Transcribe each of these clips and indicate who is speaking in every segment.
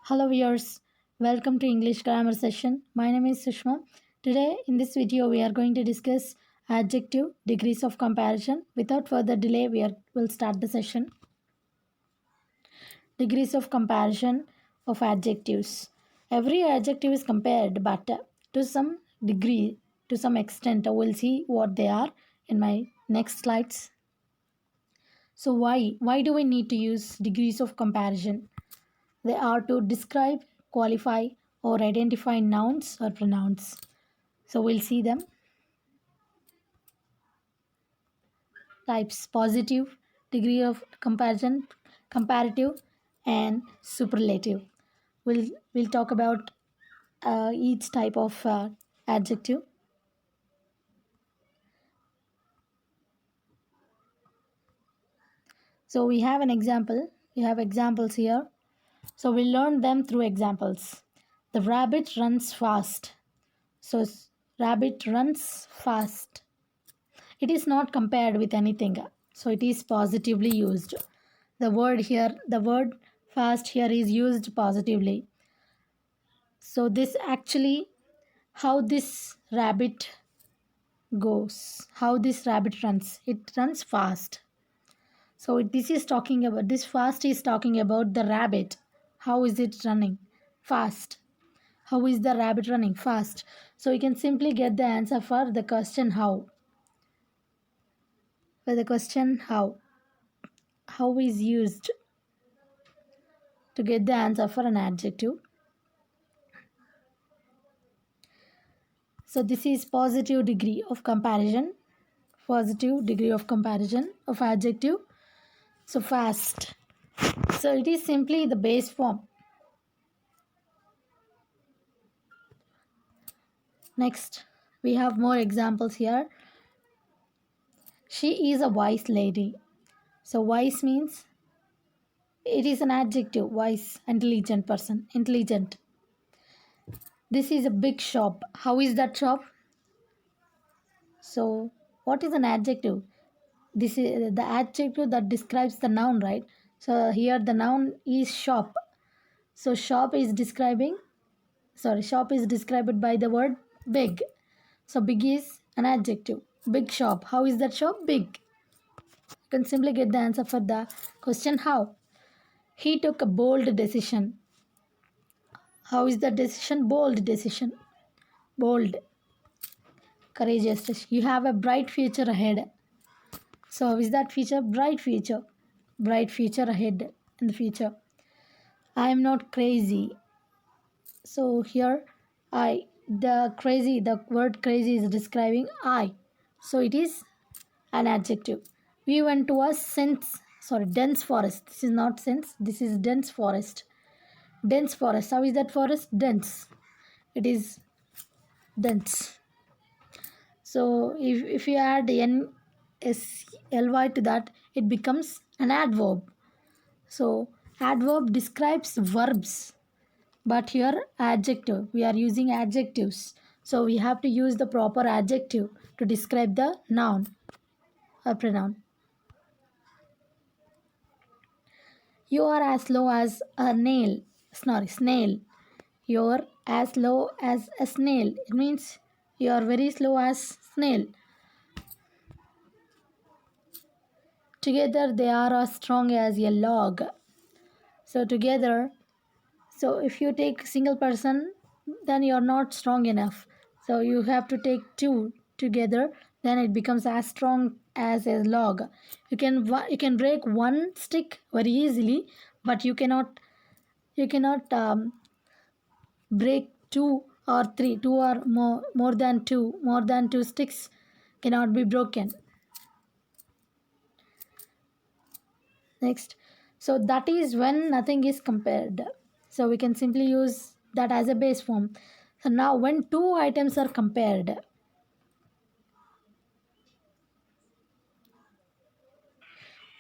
Speaker 1: Hello viewers, welcome to English grammar session. My name is Sushma. Today in this video we are going to discuss adjective degrees of comparison. Without further delay will start the session. Degrees of comparison of adjectives. Every adjective is compared but to some degree, to some extent. We'll see what they are in my next slides. So why do we need to use degrees of comparison? They are to describe, qualify, or identify nouns or pronouns. So we'll see them. Types: positive, degree of comparison, comparative, and superlative. We'll talk about each type of adjective. So we have an example. We have examples here. So we'll learn them through examples. The rabbit runs fast. So rabbit runs fast. It is not compared with anything, so it is positively used. The word fast here is used positively. So this actually, how this rabbit goes, how this rabbit runs, it runs fast. So this is talking about, this fast is talking about the rabbit. How is it running? Fast. How is the rabbit running? Fast. So you can simply get the answer for the question how. For the question how is used to get the answer for an adjective. So this is positive degree of comparison. Positive degree of comparison of adjective. So fast. So it is simply the base form. Next, we have more examples here. She is a wise lady. So wise means it is an adjective. Wise, intelligent person. Intelligent. This is a big shop. How is that shop? So what is an adjective? This is the adjective that describes the noun, right? So here the noun is shop. So shop is described by the word big. So big is an adjective. Big shop. How is that shop? Big. You can simply get the answer for the question how. He took a bold decision. How is the decision? Bold decision. Bold. Courageous. You have a bright future ahead. So how is that future? Bright future. Bright future ahead in the future. I am not crazy. So here the word crazy is describing I. So it is an adjective. We went to a dense forest. This is not sense, this is dense forest. Dense forest. How is that forest? Dense. It is dense. So if you add nsly to that, it becomes an adverb. So adverb describes verbs. But here adjective, we are using adjectives. So we have to use the proper adjective to describe the noun or pronoun. You are as low as a nail. Sorry, snail. You are as low as a snail. It means you are very slow as snail. Together they are as strong as a log. So together, so if you take single person, then you are not strong enough. So you have to take two together, then it becomes as strong as a log. You can break one stick very easily, but you cannot break two or more than two sticks cannot be broken. Next, so that is when nothing is compared. So we can simply use that as a base form. So now when two items are compared,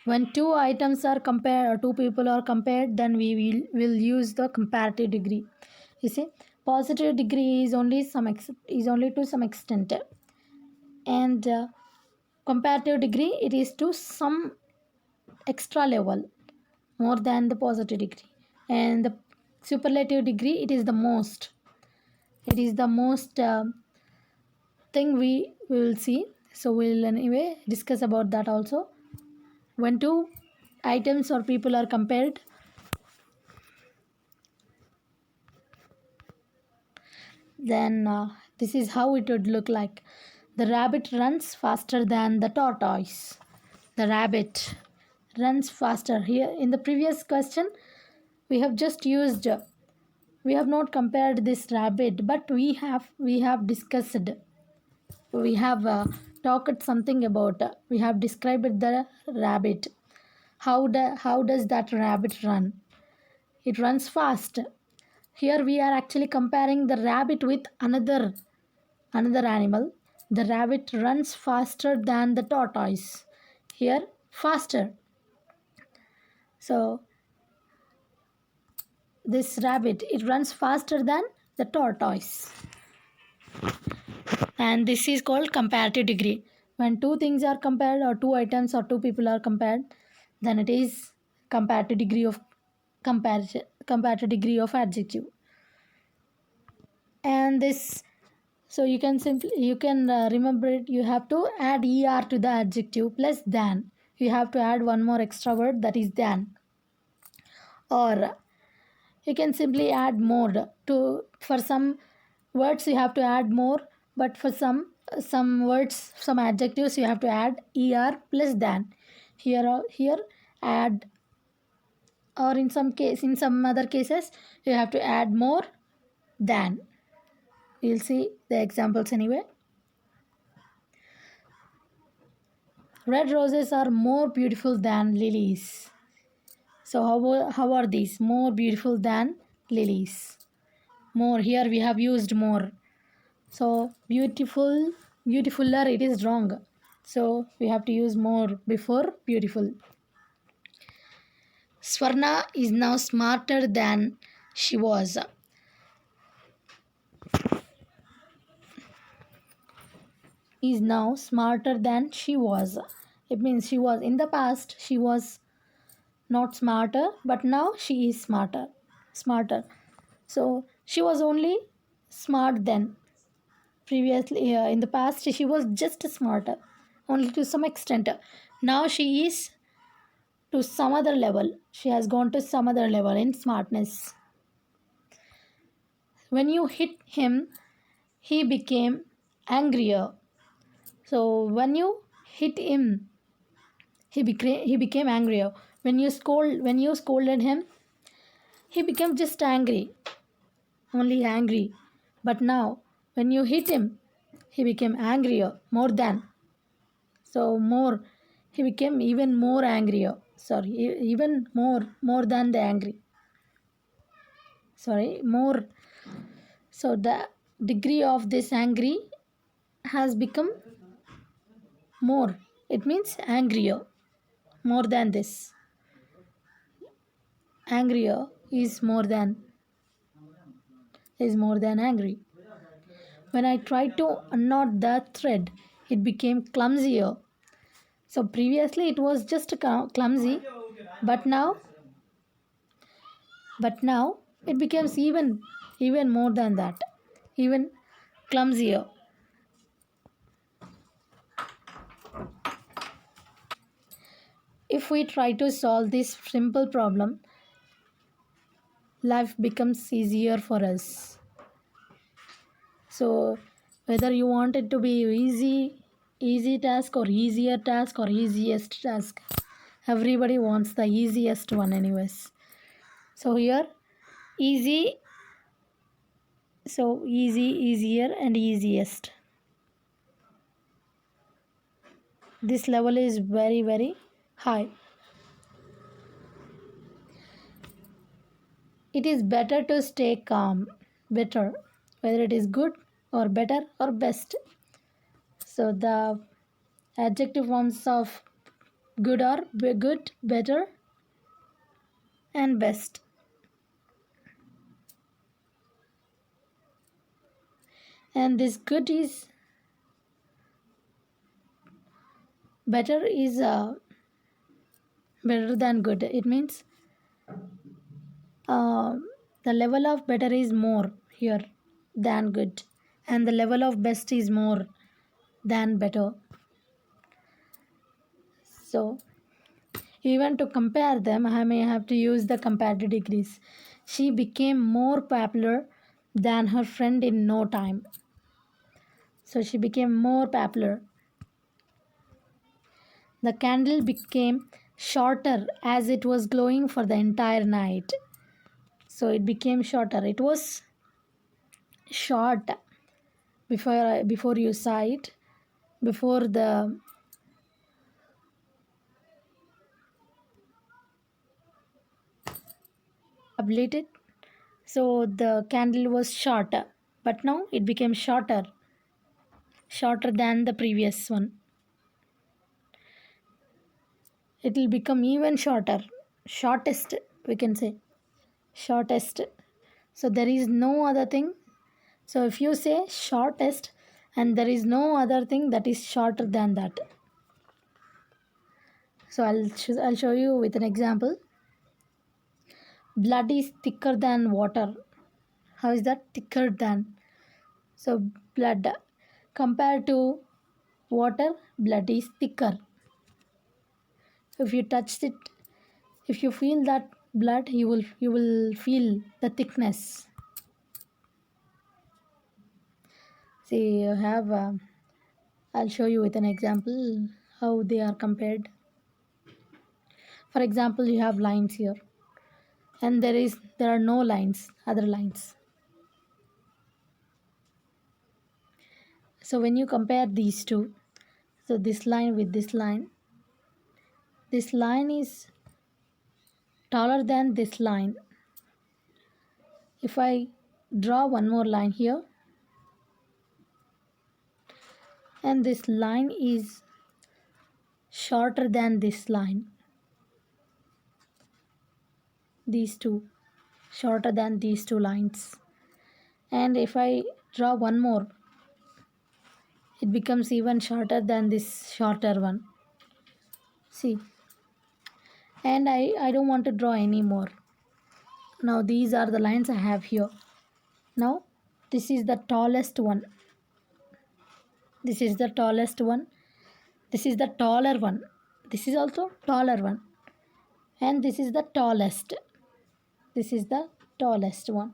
Speaker 1: when two items are compared or two people are compared, then we will use the comparative degree. You see, positive degree is only to some extent, and comparative degree it is to some extra level more than the positive degree, and the superlative degree, it is the most. It is the most thing we will see. So we'll anyway discuss about that also. When two items or people are compared, then this is how it would look like. The rabbit runs faster than the tortoise. The rabbit runs faster. Here in the previous question, we have just used, we have not compared this rabbit, but we have discussed, we have talked something about, we have described the rabbit. How does that rabbit run? It runs fast. Here we are actually comparing the rabbit with another animal. The rabbit runs faster than the tortoise. Here, faster. So this rabbit, it runs faster than the tortoise. And this is called comparative degree. When two things are compared, or two items or two people are compared, then it is comparative degree of comparison, comparative degree of adjective. And this, so you can remember it. You have to add er to the adjective plus than. You have to add one more extra word, that is than. Or you can simply add more. To for some words you have to add more, but for some words, some adjectives, you have to add er plus than. Here add, or in some other cases you have to add more than. We'll see the examples anyway. Red roses are more beautiful than lilies. So how are these? More beautiful than lilies. More, here we have used more. So beautifuler, it is wrong. So we have to use more before beautiful. Swarna is now smarter than she was. Is now smarter than she was. It means she was in the past, she was not smarter, but now she is smarter. So she was only smart then. Previously, in the past, she was just smarter, only to some extent. Now she is to some other level. She has gone to some other level in smartness. When you hit him, he became angrier. So when you hit him, he became angrier. When you scolded him, he became just angry, only angry. But now, when you hit him, he became angrier, more than. So more, he became even more angrier. Sorry, even more than the angry. Sorry, more. So the degree of this angry has become more. It means angrier, more than this. Angrier is more than angry. When I tried to unknot the thread, it became clumsier. So previously it was just clumsy, but now it becomes even more than that, even clumsier. If we try to solve this simple problem, life becomes easier for us. So whether you want it to be easy task or easier task or easiest task, everybody wants the easiest one anyways. So here easy, so easy, easier and easiest. This level is very high. It is better to stay calm. Better, whether it is good or better or best. So the adjective forms of good are good, better and best. And this good is better is better than good. It means The level of better is more here than good, and the level of best is more than better. So even to compare them, I may have to use the comparative degrees. She became more popular than her friend in no time. So she became more popular. The candle became shorter as it was glowing for the entire night. So it became shorter. It was short before you saw it, before the lit it. So the candle was shorter, but now it became shorter than the previous one. It will become even shorter, shortest, we can say, shortest. So there is no other thing. So if you say shortest, and there is no other thing that is shorter than that. So I'll show you with an example. Blood is thicker than water. How is that thicker than? So blood compared to water, blood is thicker. If you touch it, if you feel that blood, you will feel the thickness. See, you have. I'll show you with an example how they are compared. For example, you have lines here, and there are no lines, other lines. So when you compare these two, so this line with this line is taller than this line. If I draw one more line here, and this line is shorter than this line, these two, shorter than these two lines. And if I draw one more, it becomes even shorter than this shorter one. See, and I don't want to draw any more. Now these are the lines I have here. Now this is the tallest one. This is the tallest one. This is the taller one. This is also taller one. And this is the tallest. This is the tallest one.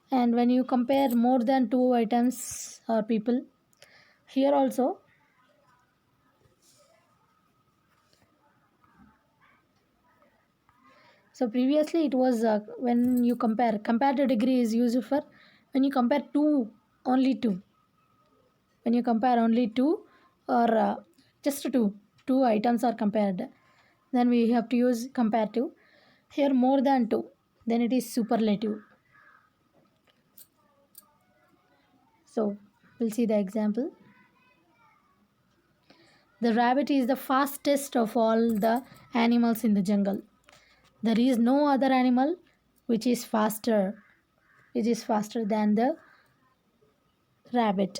Speaker 1: And when you compare more than two items or people, here also, so previously it was when you comparative degree is used for when you compare only two. When you compare only two or just two items are compared, then we have to use comparative. Here more than two, then it is superlative. So we'll see the example. The rabbit is the fastest of all the animals in the jungle. There is no other animal which is faster than the rabbit.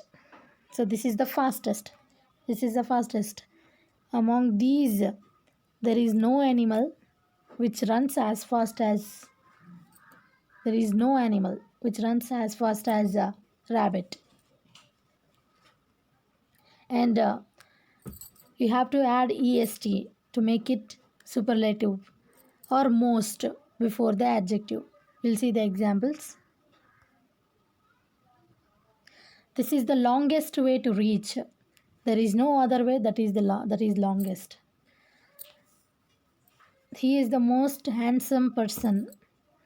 Speaker 1: So this is the fastest. This is the fastest. Among these, there is no animal which runs as fast as a rabbit. And you have to add est to make it superlative or most before the adjective. We'll see the examples. This is the longest way to reach. There is no other way that is longest. He is the most handsome person.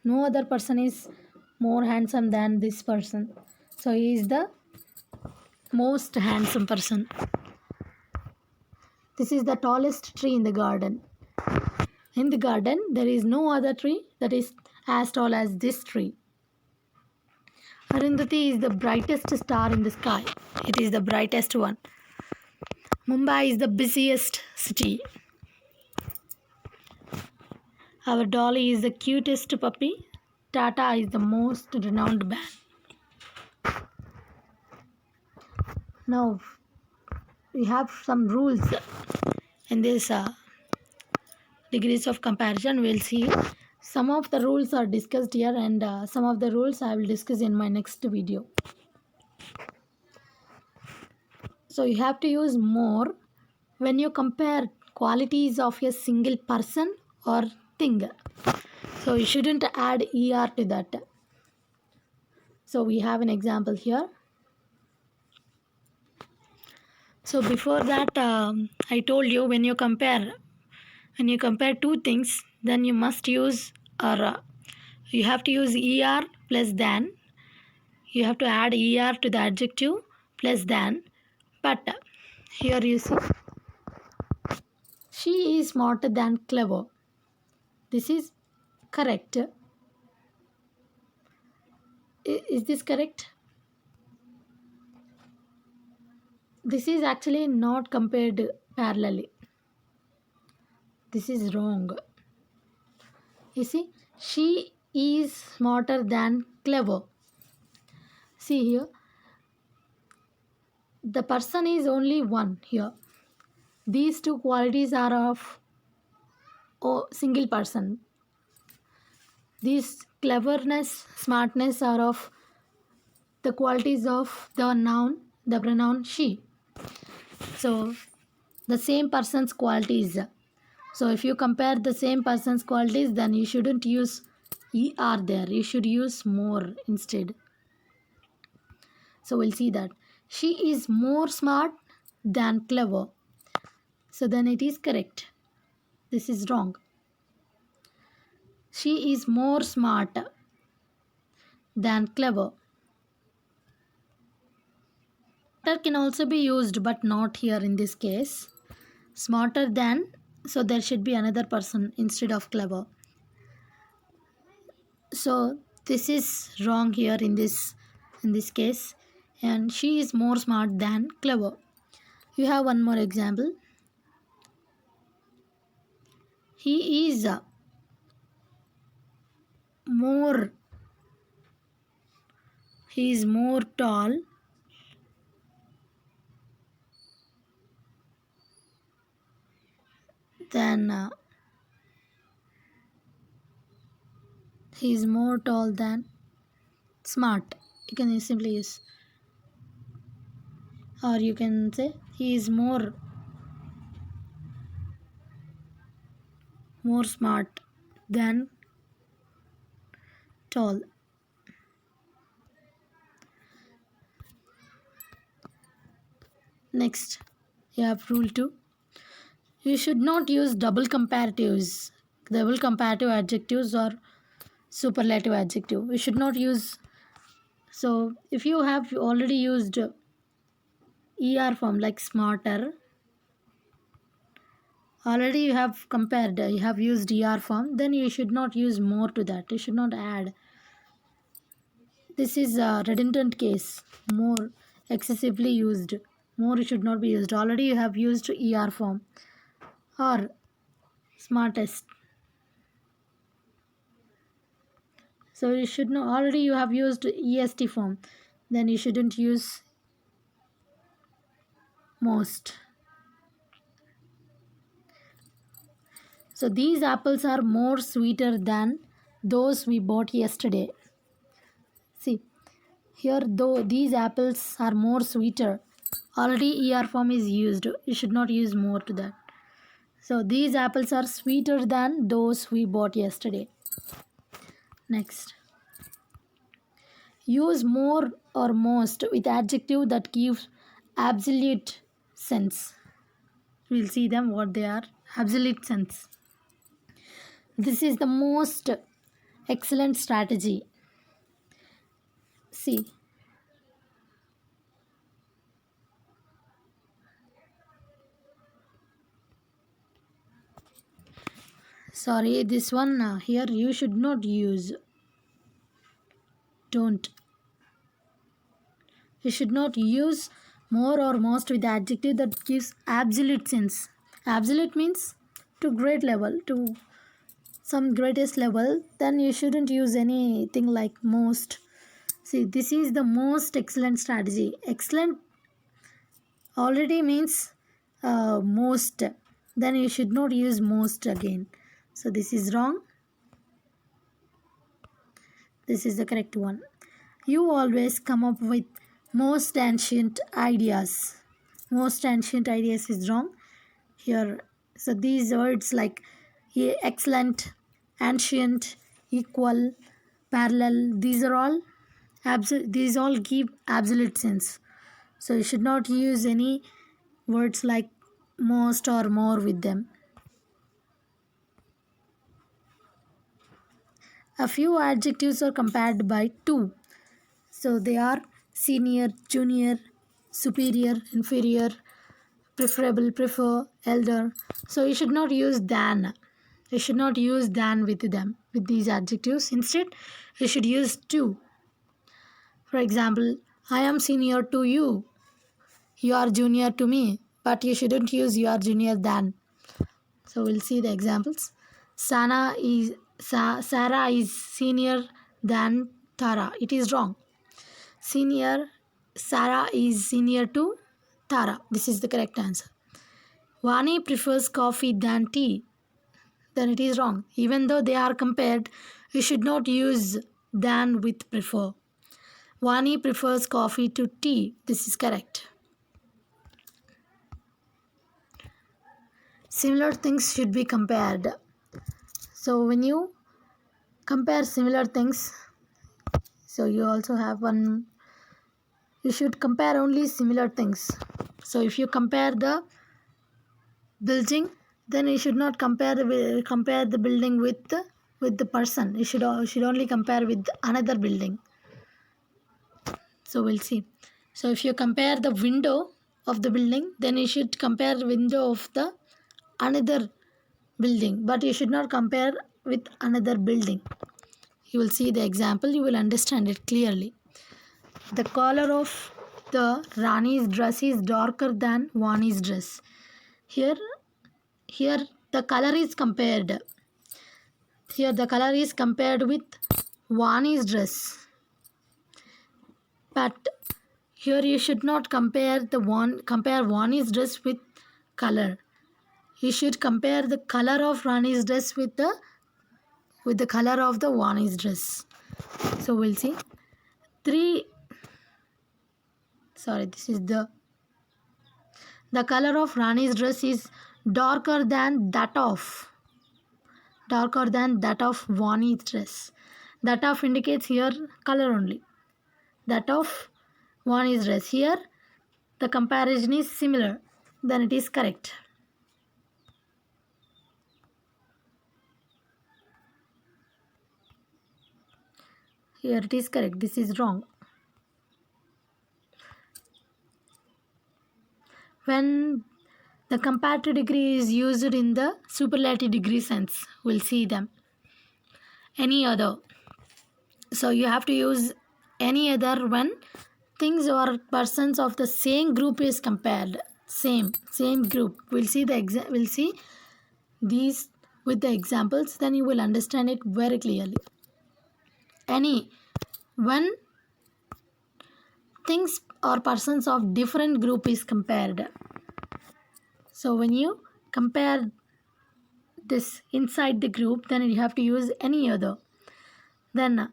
Speaker 1: No other person is more handsome than this person. So he is the most handsome person. This is the tallest tree in the garden. In the garden, there is no other tree that is as tall as this tree. Arundhati is the brightest star in the sky. It is the brightest one. Mumbai is the busiest city. Our Dolly is the cutest puppy. Tata is the most renowned band. Now, we have some rules in this degrees of comparison. We'll see Some of the rules are discussed here, and some of the rules I will discuss in my next video. So you have to use more when you compare qualities of a single person or thing. So you shouldn't add er to that. So we have an example here. So before that, I told you when you compare two things, then you must use, or you have to use er plus than. You have to add er to the adjective plus than. But here you see, she is smarter than clever. This is correct. Is this correct? This is actually not compared parallelly. This is wrong. You see, she is smarter than clever. See here, the person is only one here. These two qualities are of single person. These cleverness, smartness are of the qualities of the noun, the pronoun she. So the same person's qualities. So if you compare the same person's qualities, then you shouldn't use er there. You should use more instead. So we'll see that she is more smart than clever. So then it is correct. This is wrong. She is more smart than clever. Smarter can also be used, but not here in this case. Smarter than, so there should be another person instead of clever. So this is wrong here in this case, and she is more smart than clever. You have one more example. He is more tall than he is more tall than smart. You can simply use, or you can say he is more smart than tall. Next, you have rule 2. You should not use double comparatives, double comparative adjectives or superlative adjective. You should not use. So if you have already used er form like smarter, already you have compared, you have used er form, then you should not use more to that. You should not add. This is a redundant case, more excessively used. More should not be used. Already you have used er form or smartest. So you should know, already you have used est form, then you shouldn't use most. So these apples are more sweeter than those we bought yesterday. See, here though these apples are more sweeter, already er form is used. You should not use more to that. So these apples are sweeter than those we bought yesterday. Next, use more or most with adjective that gives absolute sense. We'll see them what they are. Absolute sense. This is the most excellent strategy. See, sorry, this one here you should not use. Don't. You should not use more or most with the adjective that gives absolute sense. Absolute means to great level, to some greatest level. Then you shouldn't use anything like most. See, this is the most excellent strategy. Excellent already means most. Then you should not use most again. So this is wrong. This is the correct one. You always come up with most ancient ideas. Most ancient ideas is wrong here. So these words like excellent, ancient, equal, parallel, these are all these all give absolute sense. So you should not use any words like most or more with them. A few adjectives are compared by two. So they are senior, junior, superior, inferior, preferable, prefer, elder. So you should not use than. You should not use than with them, with these adjectives. Instead, you should use to. For example, I am senior to you. You are junior to me. But you shouldn't use you are junior than. So we'll see the examples. Sarah is senior than Tara. It is wrong. Senior Sarah is senior to Tara. This is the correct answer. Vani prefers coffee than tea. Then it is wrong. Even though they are compared, you should not use than with prefer. Vani prefers coffee to tea. This is correct. Similar things should be compared. So when you compare similar things, so you also have one, you should compare only similar things. So if you compare the building, then you should not compare the building with the person. You should only compare with another building. So we'll see. So if you compare the window of the building, then you should compare the window of the another building, but you should not compare with another building. You will see the example, you will understand it clearly. The collar of the Rani's dress is darker than Vani's dress. Here the color is compared. Here the color is compared with Vani's dress. But here you should not compare Vani's dress with color. You should compare the color of Rani's dress with the color of the Vani's dress. So we'll see. The color of Rani's dress is darker than that of Vani's dress. That of indicates here color only. That of Vani's dress. Here the comparison is similar. Then it is correct. Here it is correct. This is wrong. When the comparative degree is used in the superlative degree sense, we'll see them. Any other. So you have to use any other when things or persons of the same group is compared. Same group. We'll see these with the examples. Then you will understand it very clearly. Any when things or persons of different group is compared. So when you compare this inside the group, then you have to use any other. Then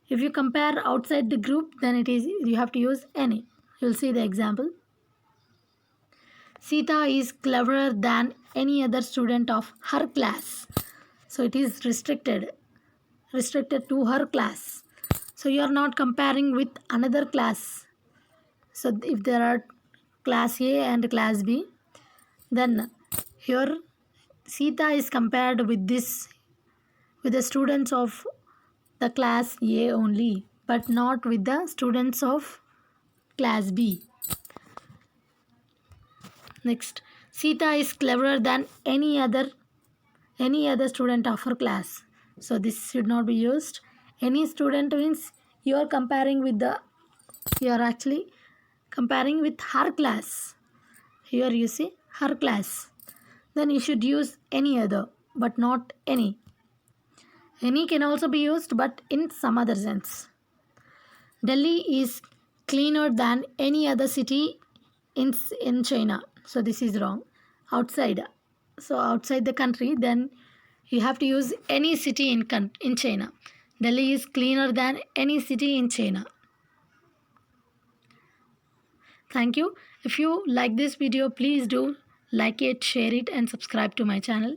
Speaker 1: if you compare outside the group, then you have to use any. You'll see the example. Sita is cleverer than any other student of her class. So it is restricted to her class. So you are not comparing with another class. So if there are class A and class B, then here Sita is compared with the students of the class A only, but not with the students of class B. Next, Sita is cleverer than any other student of her class. So this should not be used. Any student means you are actually comparing with her class. Here you see her class. Then you should use any other, but not any. Any can also be used, but in some other sense. Delhi is cleaner than any other city in China. So this is wrong. Outside the country, then you have to use any city in China. Delhi is cleaner than any city in China. Thank you. If you like this video, please do like it, share it, and subscribe to my channel.